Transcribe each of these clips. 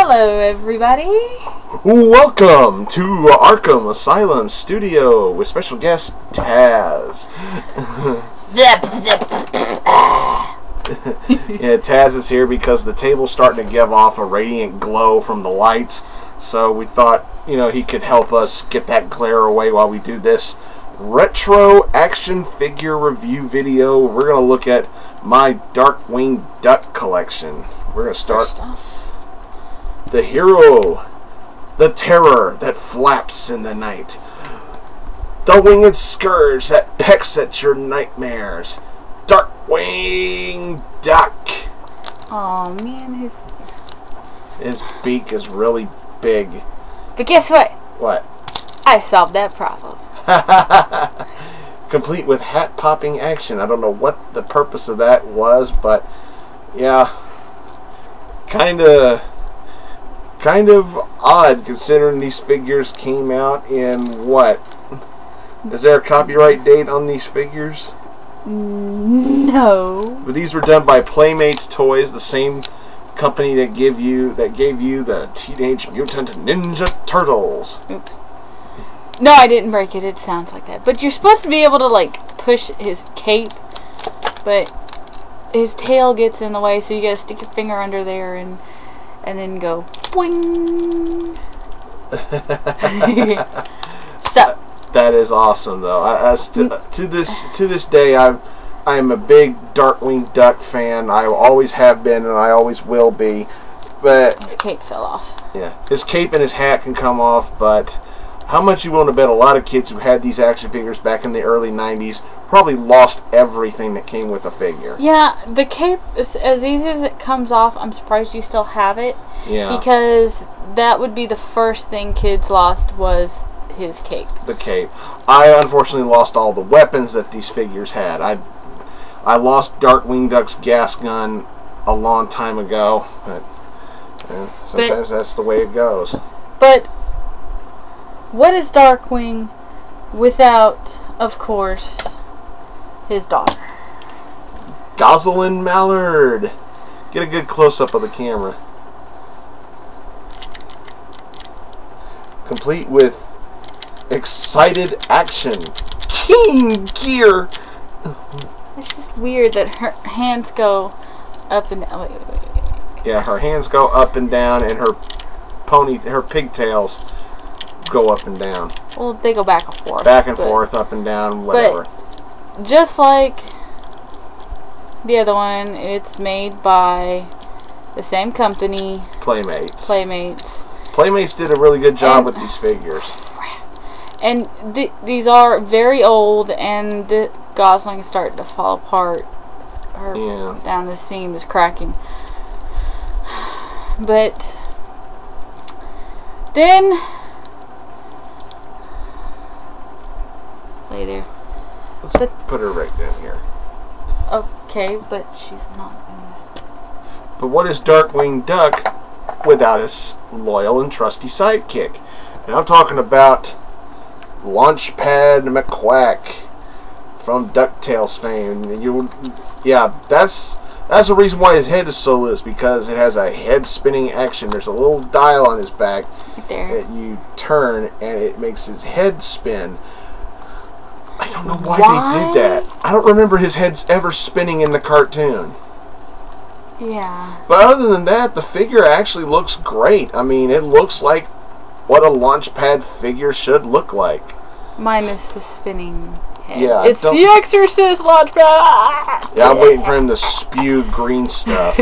Hello, everybody. Welcome to Arkham Asylum Studio with special guest Taz. Yeah, Taz is here because the table's starting to give off a radiant glow from the lights. So we thought, he could help us get that glare away while we do this retro action figure review video. We're going to look at my Darkwing Duck collection. We're going to start the hero, the terror that flaps in the night, the winged scourge that pecks at your nightmares, Darkwing Duck. Oh man, his beak is really big. But guess what? What? I solved that problem. Complete with hat-popping action. I don't know what the purpose of that was, but yeah, kind of odd considering these figures came out in what? Is there a copyright date on these figures? No. But these were done by Playmates Toys, the same company that gave you the Teenage Mutant Ninja Turtles. Oops. No, I didn't break it. It sounds like that. But you're supposed to be able to like push his cape, but his tail gets in the way, so you gotta stick your finger under there and then go boing. So that is awesome, though. To this day, I am a big Darkwing Duck fan. I always have been, and I always will be. But his cape fell off. Yeah, his cape and his hat can come off, but how much you want to bet a lot of kids who had these action figures back in the early 90s probably lost everything that came with a figure. Yeah, the cape, as easy as it comes off, I'm surprised you still have it. Yeah. Because that would be the first thing kids lost was his cape. The cape. I unfortunately lost all the weapons that these figures had. I lost Darkwing Duck's gas gun a long time ago, but sometimes that's the way it goes. But what is Darkwing without, of course, his daughter? Gosalyn Mallard. Get a good close-up of the camera. Complete with excited action. Keen gear. It's just weird that her hands go up and down. Wait. Yeah, her hands go up and down, and her pigtails go up and down. Well, they go back and forth. Back and forth, up and down, whatever. But just like the other one, it's made by the same company. Playmates. Playmates did a really good job with these figures. And these are very old, and the Gosalyn is starting to fall apart. Down the seam is cracking. But then lay there. Let's put her right down here. Okay, but she's not. But what is Darkwing Duck without his loyal and trusty sidekick? And I'm talking about Launchpad McQuack from DuckTales fame. That's the reason why his head is so loose, because it has a head spinning action. There's a little dial on his back that you turn and it makes his head spin. I don't know why they did that. I don't remember his head ever spinning in the cartoon. Yeah. But other than that, the figure actually looks great. I mean, it looks like what a Launchpad figure should look like. Minus the spinning head. Yeah, it's the Exorcist Launchpad. Yeah, I'm waiting for him to spew green stuff.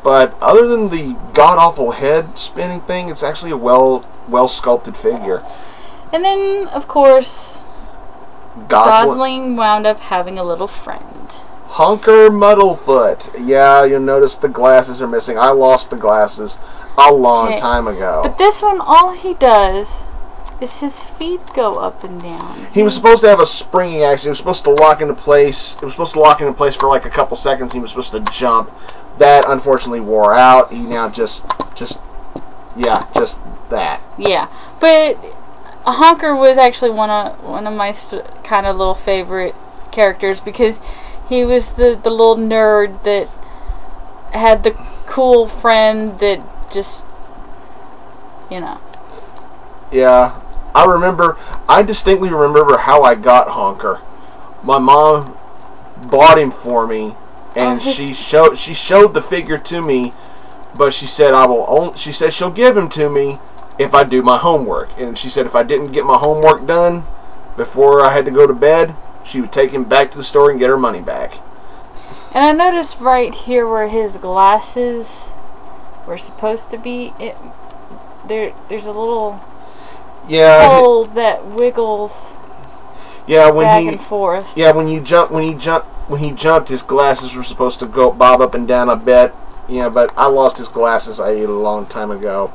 But other than the god-awful head spinning thing, it's actually a well sculpted figure. And then, of course, Gosalyn wound up having a little friend. Honker Muddlefoot. Yeah, you'll notice the glasses are missing. I lost the glasses a long time ago. But this one, all he does is his feet go up and down. He was supposed to have a springing action. He was supposed to lock into place. It was supposed to lock into place for like a couple seconds. He was supposed to jump. That unfortunately wore out. He now just that. Yeah, but Honker was actually one of my kind of little favorite characters because he was the little nerd that had the cool friend that just, you know. Yeah, I distinctly remember how I got Honker. My mom bought him for me, and she showed the figure to me, but she said she said she'll give him to me if I do my homework. And she said if I didn't get my homework done before I had to go to bed, she would take him back to the store and get her money back. And I noticed right here where his glasses were supposed to be, there's a little hole that wiggles back and forth. Yeah, when he jumped, his glasses were supposed to go bob up and down a bit. Yeah, but I lost his glasses a long time ago.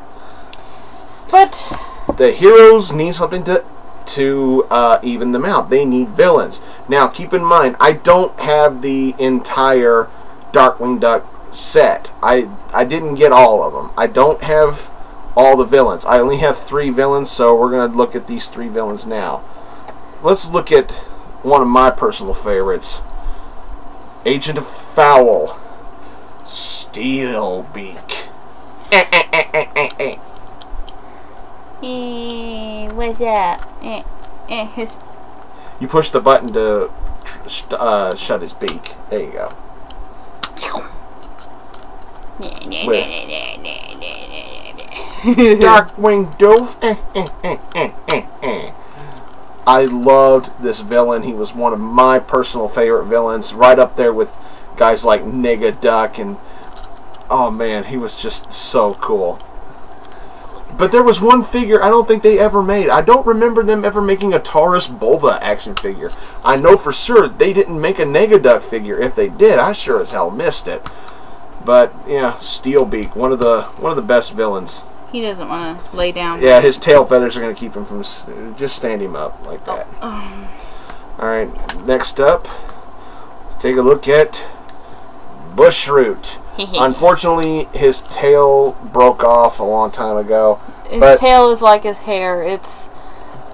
But the heroes need something to even them out. They need villains. Now, keep in mind, I don't have the entire Darkwing Duck set. I didn't get all of them. I don't have all the villains. I only have 3 villains, so we're going to look at these 3 villains now. Let's look at one of my personal favorites. Agent of Foul. Steelbeak. What's that? You push the button to shut his beak. There you go. Darkwing Duck. I loved this villain. He was one of my personal favorite villains, right up there with guys like Megavolt, and oh man, he was just so cool. But there was one figure I don't think they ever made. I don't remember them ever making a Taurus Bulba action figure. I know for sure they didn't make a Megavolt figure. If they did, I sure as hell missed it. But yeah, Steelbeak, one of the best villains. He doesn't want to lay down. Yeah, his tail feathers are going to keep him from... Just stand him up like that. Alright, next up, take a look at Bushroot. Unfortunately, his tail broke off a long time ago. His tail is like his hair. It's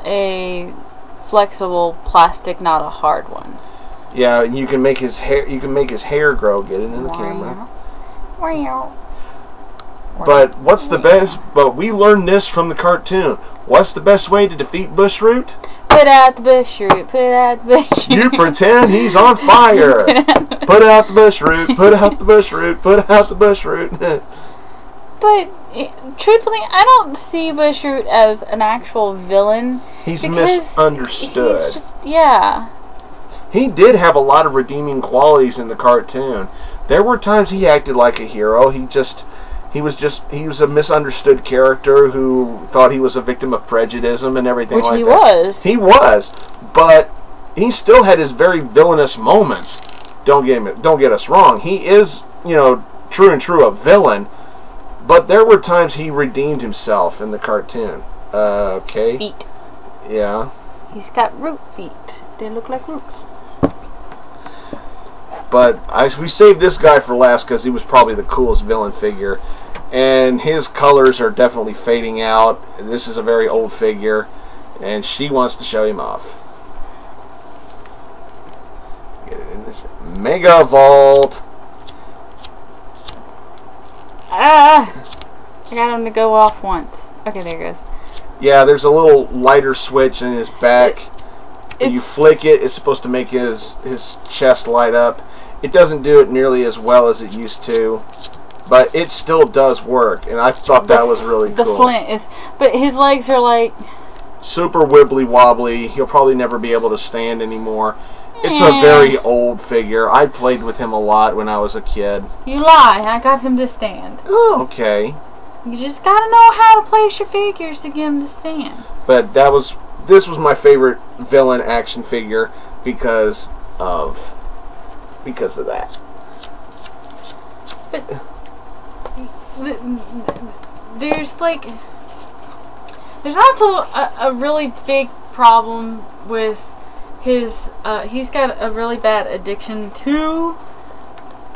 a flexible plastic, not a hard one. Yeah, you can make his hair. You can make his hair grow. Get it in the camera. But what's the best? But we learned this from the cartoon. What's the best way to defeat Bushroot? Put out the Bushroot. Put out the Bushroot. You pretend he's on fire. Put out the Bushroot. Put out the Bushroot. Put out the Bushroot. But truthfully, I don't see Bushroot as an actual villain. He's misunderstood. He's just, yeah. He did have a lot of redeeming qualities in the cartoon. There were times he acted like a hero. He was a misunderstood character who thought he was a victim of prejudice and everything like that. Which he was, but he still had his very villainous moments. Don't get us wrong. He is, true a villain, but there were times he redeemed himself in the cartoon. Okay. Feet. Yeah. He's got root feet. They look like roots. But we saved this guy for last because he was probably the coolest villain figure. And his colors are definitely fading out. This is a very old figure. And she wants to show him off. Get it in this. Megavolt. I got him to go off once. Okay, there it goes. Yeah, there's a little lighter switch in his back. You flick it, it's supposed to make his chest light up. It doesn't do it nearly as well as it used to, but it still does work, and I thought that was really cool. The flint is, but his legs are like super wibbly wobbly. He'll probably never be able to stand anymore. It's a very old figure. I played with him a lot when I was a kid. You lie. I got him to stand. Oh, okay. You just gotta know how to place your figures to get him to stand. But this was my favorite villain action figure because of that. But there's also a really big problem with his he's got a really bad addiction to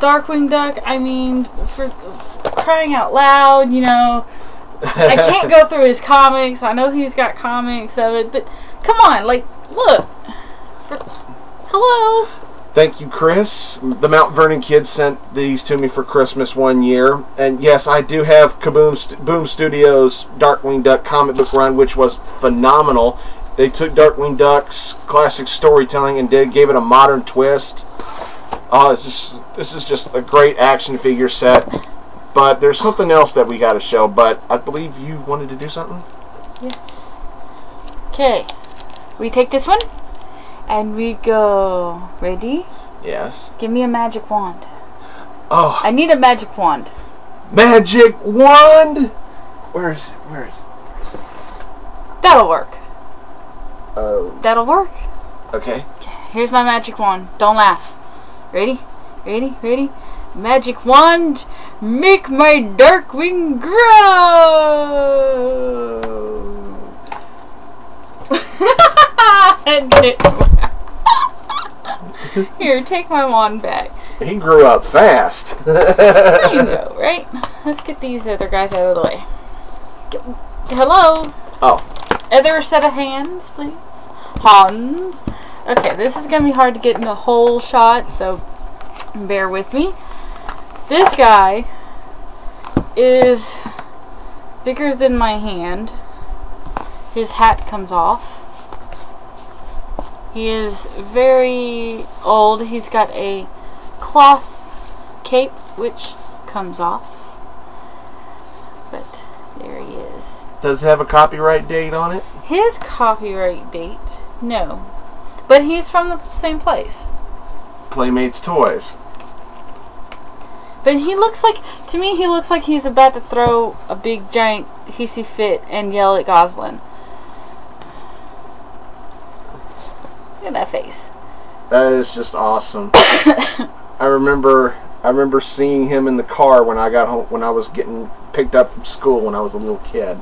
Darkwing Duck. I mean, for crying out loud, I can't go through his comics. I know he's got comics of it, but come on, look. Hello. Thank you, Chris. The Mount Vernon kids sent these to me for Christmas one year. And yes, I do have Boom Studios' Darkwing Duck comic book run, which was phenomenal. They took Darkwing Duck's classic storytelling and gave it a modern twist. Oh, this is just a great action figure set. But there's something else that we got to show. But I believe you wanted to do something? Yes. Okay. We take this one. And we go. Ready? Yes. Give me a magic wand. Oh. I need a magic wand. Magic wand? Where is it? That'll work. Oh. That'll work. Okay. Here's my magic wand. Don't laugh. Ready? Ready? Ready? Magic wand, make my Darkwing grow. Here, take my wand back. He grew up fast. There you go, right? Let's get these other guys out of the way. Hello. Oh. Other set of hands, please. Hans. Okay, this is going to be hard to get in the whole shot, so bear with me. This guy is bigger than my hand. His hat comes off. He is very old. He's got a cloth cape which comes off. But there he is. Does it have a copyright date on it? His copyright date? No. But he's from the same place. Playmates Toys. But he looks like, to me, he looks like he's about to throw a big giant hissy fit and yell at Gosalyn. Look at that face. That is just awesome. I remember seeing him in the car when I got home, when I was getting picked up from school when I was a little kid.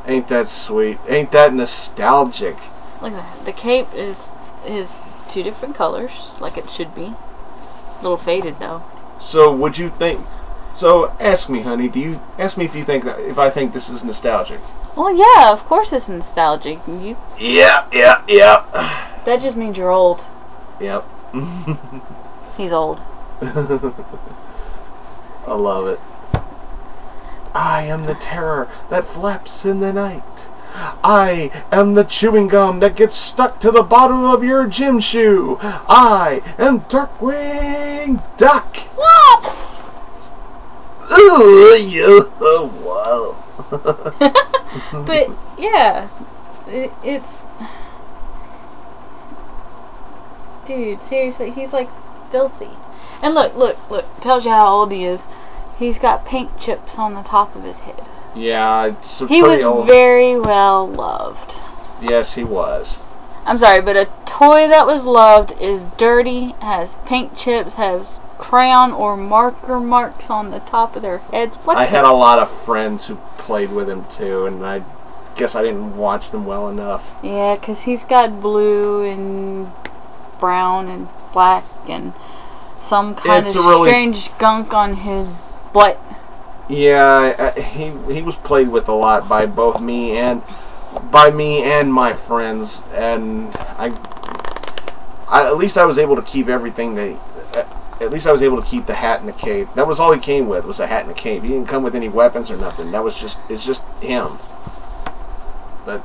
Ain't that sweet? Ain't that nostalgic? Look at that. The cape is two different colors, like it should be. A little faded though. So would you think? So ask me, honey. Ask me if you think that if I think this is nostalgic? Well, yeah, of course it's nostalgic. You. Yeah. That just means you're old. Yep. He's old. I love it. I am the terror that flaps in the night. I am the chewing gum that gets stuck to the bottom of your gym shoe. I am Darkwing Duck. Wow. But yeah, it's dude. Seriously, he's like filthy. And look. Tells you how old he is. He's got paint chips on the top of his head. Yeah, it's he was old. Very well loved. Yes, he was. I'm sorry, but a toy that was loved is dirty, has paint chips, has crayon or marker marks on the top of their heads. I had a lot of friends who played with him too, and I guess I didn't watch them well enough. Yeah, because he's got blue and brown and black and some kind of strange gunk on his butt. Yeah, he was played with a lot by both me and my friends, and at least I was able to keep everything at least I was able to keep the hat and the cape. That was all he came with, was a hat and a cape. He didn't come with any weapons or nothing. It's just him. But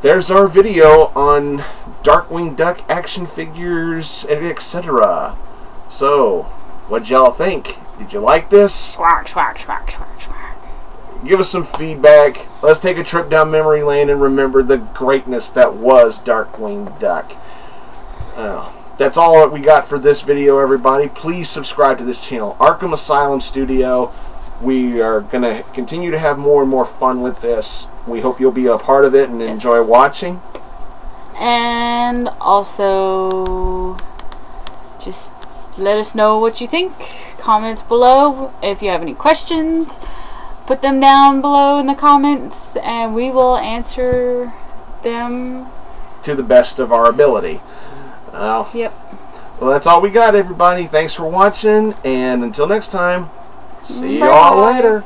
there's our video on Darkwing Duck action figures, etc. So, what'd y'all think? Did you like this? Squawk. Give us some feedback. Let's take a trip down memory lane and remember the greatness that was Darkwing Duck. That's all that we got for this video, everybody. Please subscribe to this channel, Arkham Asylum Studio. We are going to continue to have more and more fun with this. We hope you'll be a part of it and enjoy watching. And also, just let us know what you think. Comments below. If you have any questions, put them down below in the comments, and we will answer them to the best of our ability. Yep. Well, that's all we got, everybody. Thanks for watching, and until next time, see you all later.